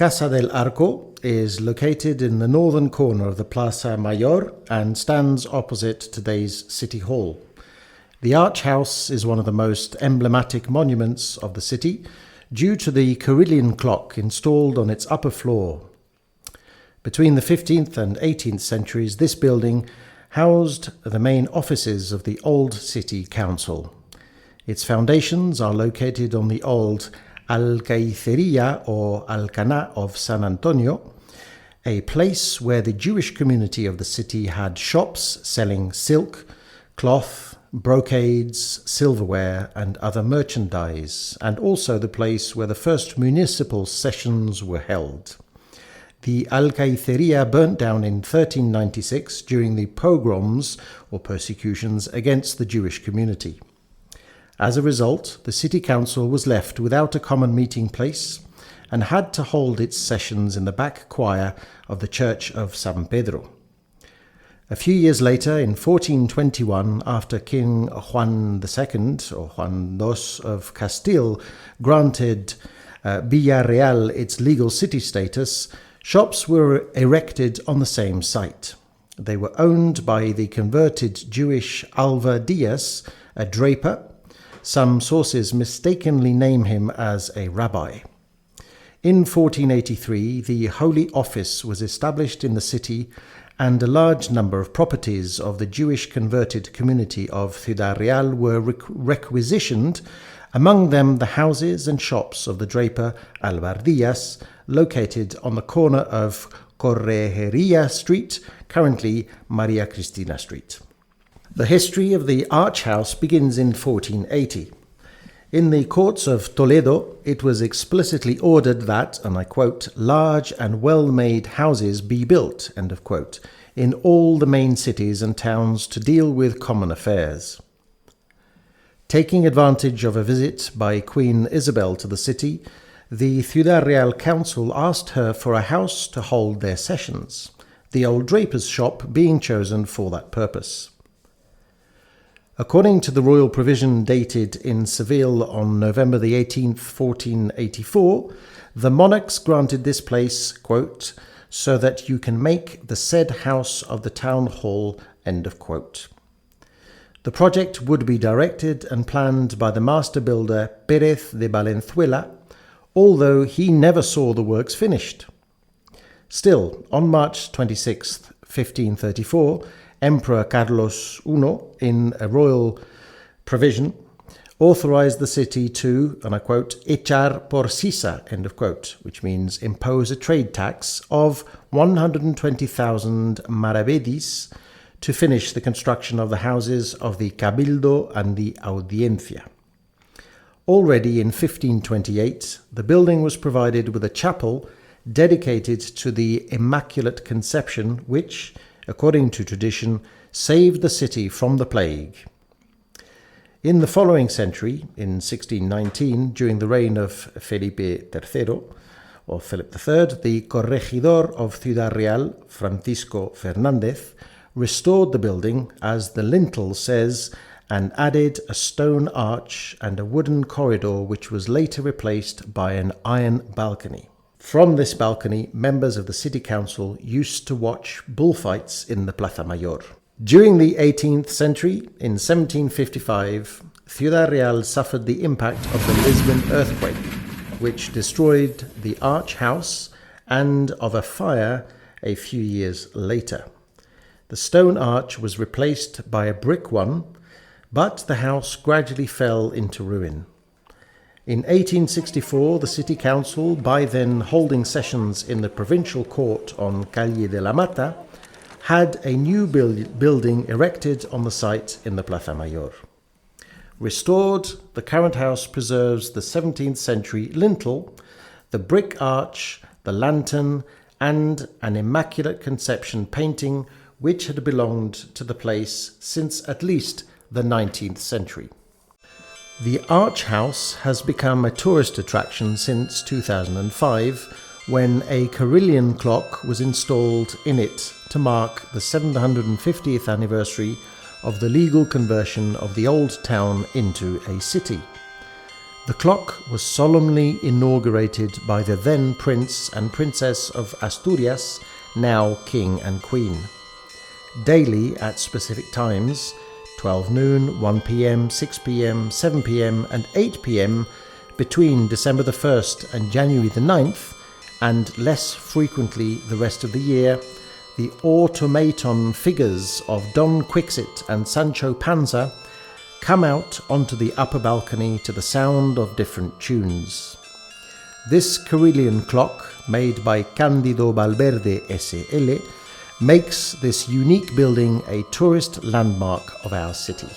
Casa del Arco is located in the northern corner of the Plaza Mayor and stands opposite today's City Hall. The Arch House is one of the most emblematic monuments of the city due to the CARILLON clock installed on its upper floor. Between the 15th and 18th centuries, this building housed the main offices of the old city council. Its foundations are located on the old Alcaicería or Alcaná of San Antonio, a place where the Jewish community of the city had shops selling silk, cloth, brocades, silverware and other merchandise, and also the place where the first municipal sessions were held. The Alcaicería burnt down in 1396 during the pogroms or persecutions against the Jewish community. As a result, the city council was left without a common meeting place and had to hold its sessions in the back choir of the church of San Pedro. A few years later, in 1421, after King Juan II, or Juan II of Castile, granted Ciudad Real its legal city status, shops were erected on the same site. They were owned by the converted Jewish Alva Diaz, a draper. Some sources mistakenly name him as a rabbi. In 1483, the Holy Office was established in the city, and a large number of properties of the Jewish converted community of Ciudad Real were requisitioned, among them the houses and shops of the draper Alvar Diaz, located on the corner of Corregería Street, currently Maria Cristina Street. The history of the Arch House begins in 1480. In the courts of Toledo, it was explicitly ordered that, and I quote, large and well-made houses be built, end of quote, in all the main cities and towns to deal with common affairs. Taking advantage of a visit by Queen Isabel to the city, the Ciudad Real Council asked her for a house to hold their sessions, the old draper's shop being chosen for that purpose. According to the royal provision dated in Seville on November the 18th, 1484, the monarchs granted this place, quote, so that you can make the said house of the town hall, end of quote. The project would be directed and planned by the master builder Pérez de Valenzuela, although he never saw the works finished. Still, on March 26, 1534, Emperor Carlos I, in a royal provision, authorized the city to, and I quote, echar por sisa, end of quote, which means impose a trade tax of 120,000 maravedis to finish the construction of the houses of the Cabildo and the Audiencia. Already in 1528, the building was provided with a chapel dedicated to the Immaculate Conception, which, according to tradition, saved the city from the plague. In the following century, in 1619, during the reign of Felipe III, or Philip III, the corregidor of Ciudad Real, Francisco Fernández, restored the building, as the lintel says, and added a stone arch and a wooden corridor which was later replaced by an iron balcony. From this balcony, members of the city council used to watch bullfights in the Plaza Mayor. During the 18th century, in 1755, Ciudad Real suffered the impact of the Lisbon earthquake, which destroyed the Arch House, and of a fire a few years later. The stone arch was replaced by a brick one, but the house gradually fell into ruin. In 1864, the city council, by then holding sessions in the provincial court on Calle de la Mata, had a new building erected on the site in the Plaza Mayor. Restored, the current house preserves the 17th century lintel, the brick arch, the lantern, and an Immaculate Conception painting which had belonged to the place since at least the 19th century. The Arch House has become a tourist attraction since 2005, when a carillon clock was installed in it to mark the 750th anniversary of the legal conversion of the old town into a city. The clock was solemnly inaugurated by the then Prince and Princess of Asturias, now King and Queen. Daily at specific times, 12 noon, 1 p.m, 6 p.m, 7 p.m, and 8 p.m, between December the 1st and January the 9th, and less frequently the rest of the year, the automaton figures of Don Quixote and Sancho Panza come out onto the upper balcony to the sound of different tunes. This CARILLON clock, made by Cándido Valverde S.L., makes this unique building a tourist landmark of our city.